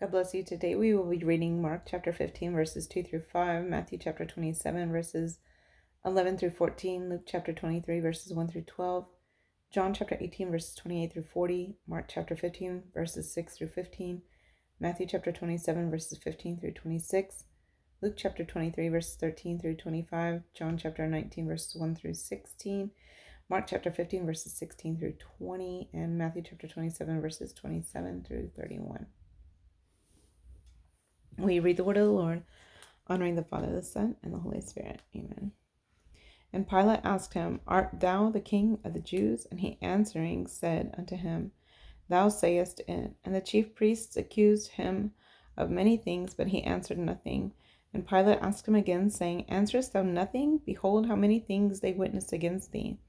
God bless you. Today we will be reading Mark chapter 15, verses 2 through 5, Matthew chapter 27, verses 11 through 14, Luke chapter 23, verses 1 through 12, John chapter 18, verses 28 through 40, Mark chapter 15, verses 6 through 15, Matthew chapter 27, verses 15 through 26, Luke chapter 23, verses 13 through 25, John chapter 19, verses 1 through 16, Mark chapter 15, verses 16 through 20, and Matthew chapter 27, verses 27 through 31. We read the word of the Lord, honoring the Father, the Son, and the Holy Spirit. Amen. And Pilate asked him, Art thou the king of the Jews? And he answering said unto him, Thou sayest it. And the chief priests accused him of many things, but he answered nothing. And Pilate asked him again, saying, Answerest thou nothing? Behold, how many things they witness against thee.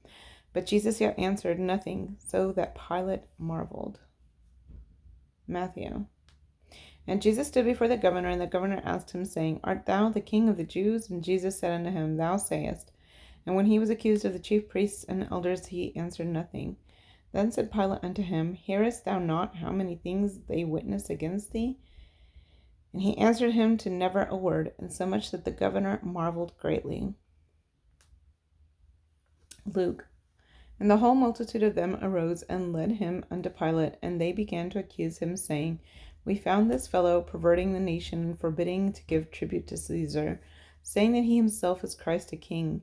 But Jesus yet answered nothing, so that Pilate marveled. Matthew. And Jesus stood before the governor, and the governor asked him, saying, Art thou the king of the Jews? And Jesus said unto him, Thou sayest. And when he was accused of the chief priests and elders, he answered nothing. Then said Pilate unto him, Hearest thou not how many things they witness against thee? And he answered him to never a word, insomuch that the governor marveled greatly. Luke. And the whole multitude of them arose and led him unto Pilate, and they began to accuse him, saying, We found this fellow perverting the nation and forbidding to give tribute to Caesar, saying that he himself is Christ a king.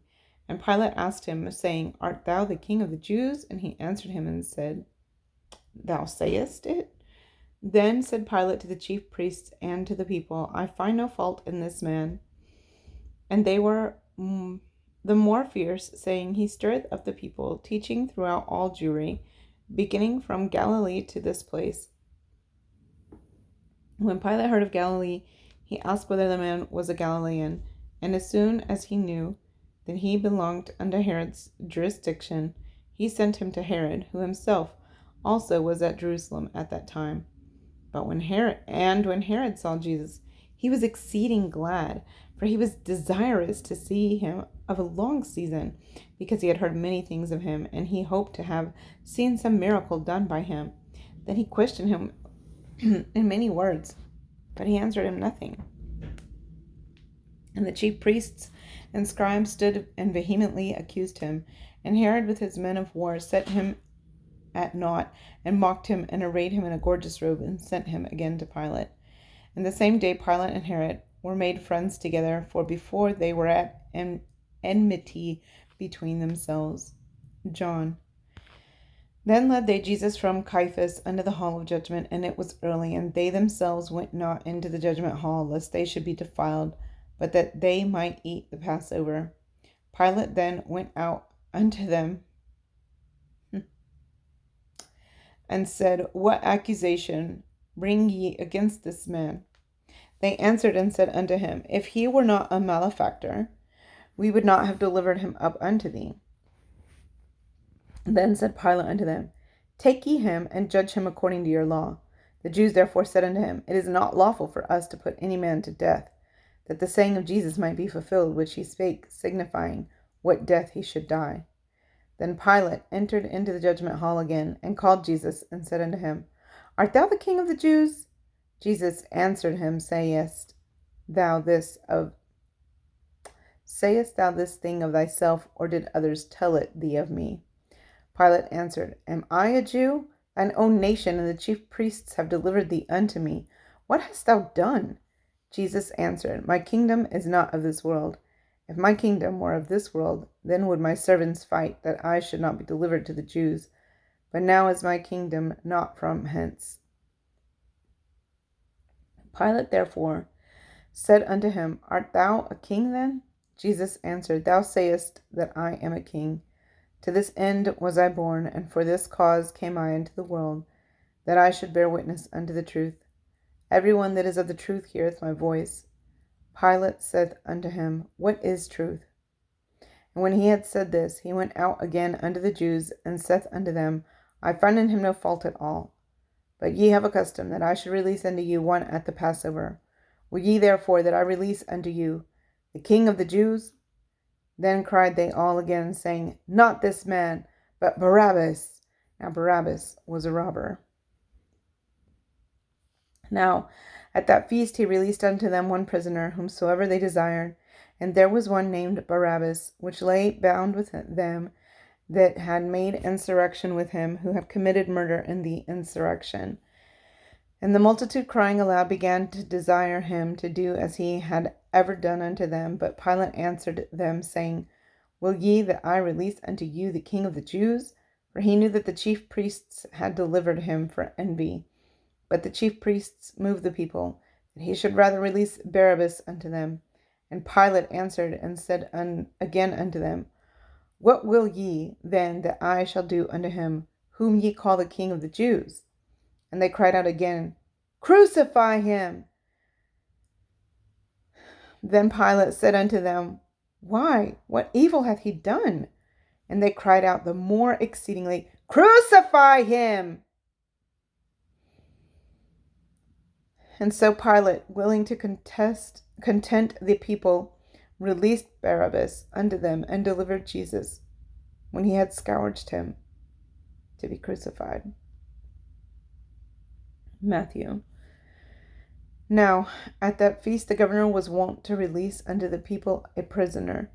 And Pilate asked him, saying, Art thou the king of the Jews? And he answered him and said, Thou sayest it. Then said Pilate to the chief priests and to the people, I find no fault in this man. And they were the more fierce, saying, He stirreth up the people, teaching throughout all Jewry, beginning from Galilee to this place. When Pilate heard of Galilee, he asked whether the man was a Galilean. And as soon as he knew that he belonged unto Herod's jurisdiction, he sent him to Herod, who himself also was at Jerusalem at that time. But when Herod saw Jesus, he was exceeding glad, for he was desirous to see him of a long season, because he had heard many things of him, and he hoped to have seen some miracle done by him. Then he questioned him in many words, but he answered him nothing. And the chief priests and scribes stood and vehemently accused him. And Herod with his men of war set him at naught, and mocked him, and arrayed him in a gorgeous robe, and sent him again to Pilate. And the same day Pilate and Herod were made friends together, for before they were at enmity between themselves. John. Then led they Jesus from Caiaphas unto the hall of judgment, and it was early, and they themselves went not into the judgment hall, lest they should be defiled, but that they might eat the Passover. Pilate then went out unto them, and said, What accusation bring ye against this man? They answered and said unto him, If he were not a malefactor, we would not have delivered him up unto thee. Then said Pilate unto them, Take ye him, and judge him according to your law. The Jews therefore said unto him, It is not lawful for us to put any man to death, that the saying of Jesus might be fulfilled, which he spake, signifying what death he should die. Then Pilate entered into the judgment hall again, and called Jesus, and said unto him, Art thou the king of the Jews? Jesus answered him, Sayest thou this thing of thyself, or did others tell it thee of me? Pilate answered, Am I a Jew? Thine own nation and the chief priests have delivered thee unto me. What hast thou done? Jesus answered, My kingdom is not of this world. If my kingdom were of this world, then would my servants fight, that I should not be delivered to the Jews. But now is my kingdom not from hence. Pilate therefore said unto him, Art thou a king then? Jesus answered, Thou sayest that I am a king. To this end was I born, and for this cause came I into the world, that I should bear witness unto the truth. Every one that is of the truth heareth my voice. Pilate said unto him, What is truth? And when he had said this, he went out again unto the Jews, and saith unto them, I find in him no fault at all. But ye have a custom that I should release unto you one at the Passover. Will ye therefore that I release unto you the King of the Jews? Then cried they all again, saying, Not this man, but Barabbas. Now Barabbas was a robber. Now, At that feast he released unto them one prisoner, whomsoever they desired. And there was one named Barabbas, which lay bound with them that had made insurrection with him, who had committed murder in the insurrection. And the multitude crying aloud began to desire him to do as he had ever done unto them. But Pilate answered them, saying, Will ye that I release unto you the King of the Jews? For he knew that the chief priests had delivered him for envy. But the chief priests moved the people, that he should rather release Barabbas unto them. And Pilate answered and said again unto them, What will ye then that I shall do unto him, whom ye call the King of the Jews? And they cried out again, Crucify him! Then Pilate said unto them, Why, what evil hath he done? And they cried out the more exceedingly, Crucify him! And so Pilate, willing to content the people, released Barabbas unto them, and delivered Jesus, when he had scourged him, to be crucified. Matthew. Now, at that feast the governor was wont to release unto the people a prisoner,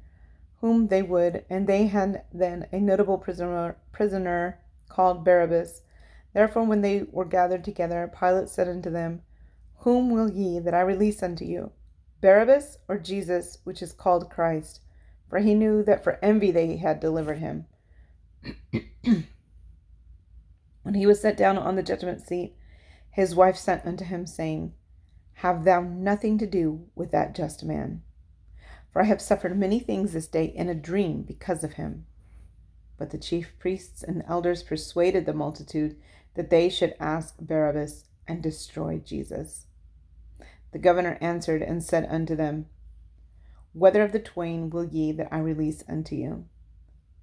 whom they would, and they had then a notable prisoner called Barabbas. Therefore, when they were gathered together, Pilate said unto them, Whom will ye that I release unto you, Barabbas or Jesus, which is called Christ? For he knew that for envy they had delivered him. When he was set down on the judgment seat, his wife sent unto him, saying, Have thou nothing to do with that just man? For I have suffered many things this day in a dream because of him. But the chief priests and elders persuaded the multitude that they should ask Barabbas and destroy Jesus. The governor answered and said unto them, Whether of the twain will ye that I release unto you?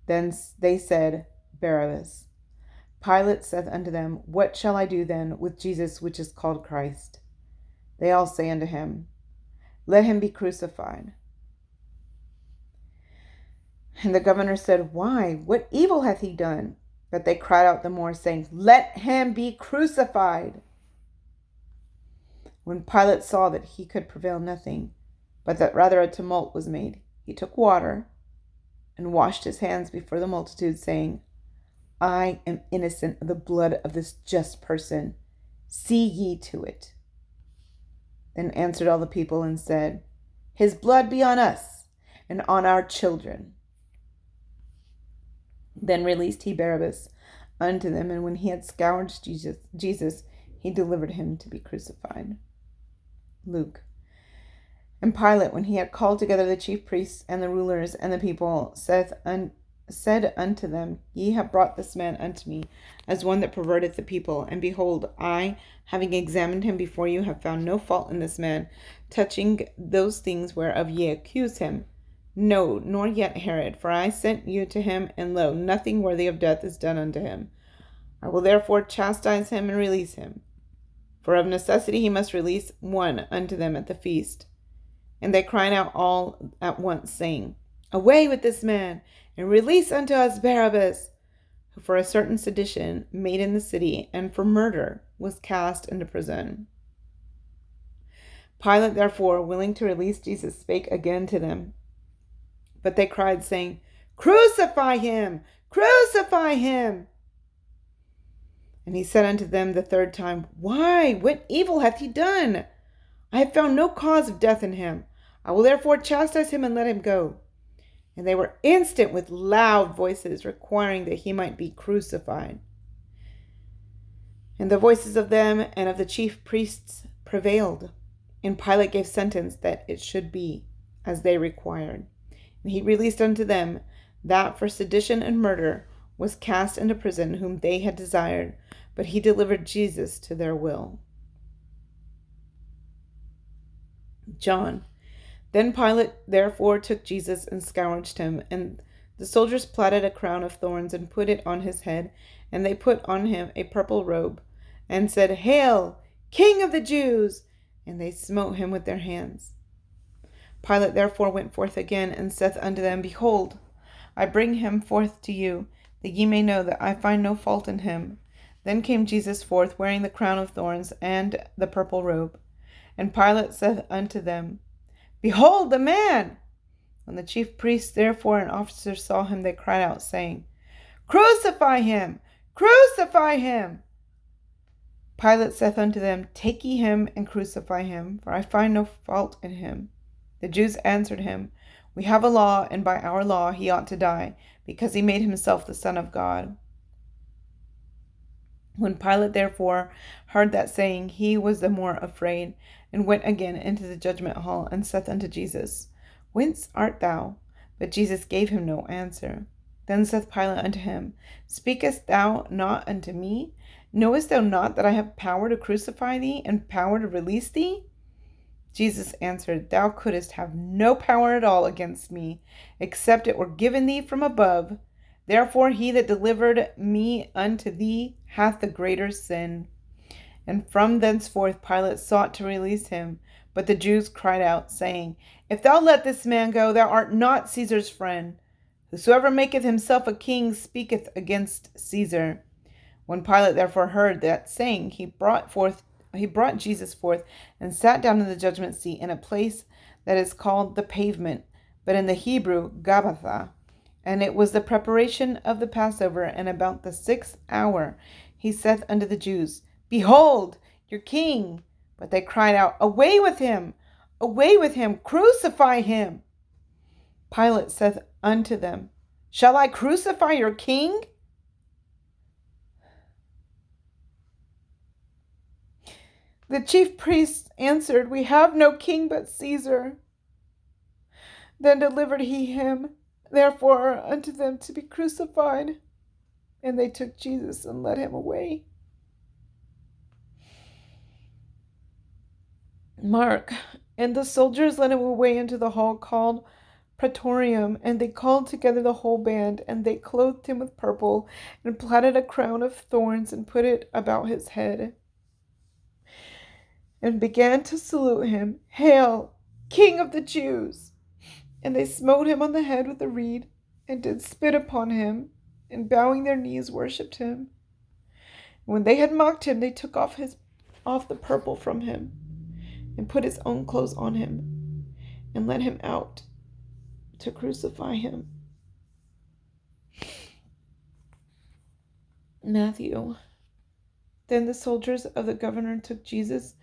Then they said, Barabbas. Pilate saith unto them, What shall I do then with Jesus which is called Christ? They all say unto him, Let him be crucified. And the governor said, Why? What evil hath he done? But they cried out the more, saying, Let him be crucified. When Pilate saw that he could prevail nothing, but that rather a tumult was made, he took water and washed his hands before the multitude, saying, I am innocent of the blood of this just person. See ye to it. Then answered all the people and said, His blood be on us and on our children. Then released he Barabbas unto them, and when he had scourged Jesus, he delivered him to be crucified. Luke. And Pilate, when he had called together the chief priests and the rulers and the people, said unto them, Ye have brought this man unto me as one that perverteth the people. And behold, I, having examined him before you, have found no fault in this man, touching those things whereof ye accuse him. No, nor yet Herod, for I sent you to him, and lo, nothing worthy of death is done unto him. I will therefore chastise him and release him. For of necessity he must release one unto them at the feast. And they cried out all at once, saying, Away with this man, and release unto us Barabbas, who for a certain sedition made in the city, and for murder was cast into prison. Pilate therefore, willing to release Jesus, spake again to them. But they cried, saying, Crucify him! Crucify him! And he said unto them the third time, Why? What evil hath he done? I have found no cause of death in him. I will therefore chastise him and let him go. And they were instant with loud voices, requiring that he might be crucified. And the voices of them and of the chief priests prevailed. And Pilate gave sentence that it should be as they required. And he released unto them that for sedition and murder was cast into prison, whom they had desired, but he delivered Jesus to their will. John. Then Pilate therefore took Jesus and scourged him, and the soldiers platted a crown of thorns and put it on his head, and they put on him a purple robe, and said, Hail, King of the Jews! And they smote him with their hands. Pilate therefore went forth again, and saith unto them, Behold, I bring him forth to you, that ye may know that I find no fault in him. Then came Jesus forth, wearing the crown of thorns and the purple robe. And Pilate said unto them, Behold the man! When the chief priests therefore and officers saw him, they cried out, saying, Crucify him! Crucify him! Pilate saith unto them, Take ye him and crucify him, for I find no fault in him. The Jews answered him, We have a law, and by our law he ought to die, because he made himself the Son of God. When Pilate therefore heard that saying, he was the more afraid, and went again into the judgment hall, and saith unto Jesus, Whence art thou? But Jesus gave him no answer. Then saith Pilate unto him, Speakest thou not unto me? Knowest thou not that I have power to crucify thee, and power to release thee? Jesus answered, Thou couldst have no power at all against me, except it were given thee from above. Therefore he that delivered me unto thee hath the greater sin. And from thenceforth Pilate sought to release him. But the Jews cried out, saying, If thou let this man go, thou art not Caesar's friend. Whosoever maketh himself a king speaketh against Caesar. When Pilate therefore heard that saying, he brought Jesus forth, and sat down in the judgment seat in a place that is called the Pavement, but in the Hebrew Gabbatha. And it was the preparation of the Passover, and about the 6th hour. He saith unto the Jews, Behold your king! But they cried out, Away with him! Away with him! Crucify him! Pilate saith unto them, Shall I crucify your king? The chief priests answered, We have no king but Caesar. Then delivered he him, therefore, unto them to be crucified. And they took Jesus and led him away. Mark. And the soldiers led him away into the hall called Praetorium, and they called together the whole band, and they clothed him with purple, and platted a crown of thorns, and put it about his head, and began to salute him, Hail, King of the Jews! And they smote him on the head with a reed, and did spit upon him, and bowing their knees worshipped him. When they had mocked him, they took off the purple from him, and put his own clothes on him, and led him out to crucify him. Matthew. Then the soldiers of the governor took Jesus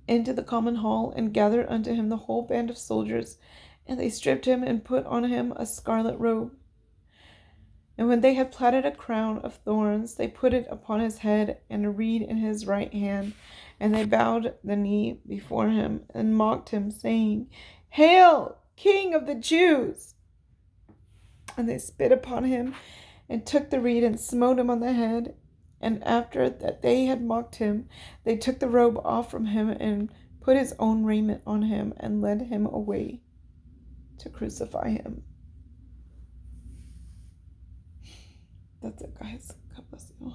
into the common hall, and gathered unto him the whole band of soldiers, and they stripped him, and put on him a scarlet robe. And when they had platted a crown of thorns, they put it upon his head, and a reed in his right hand. And they bowed the knee before him, and mocked him, saying, Hail, King of the Jews! And they spit upon him, and took the reed, and smote him on the head. And after that they had mocked him, they took the robe off from him, and put his own raiment on him, and led him away to crucify him. That's it, guys. God bless you.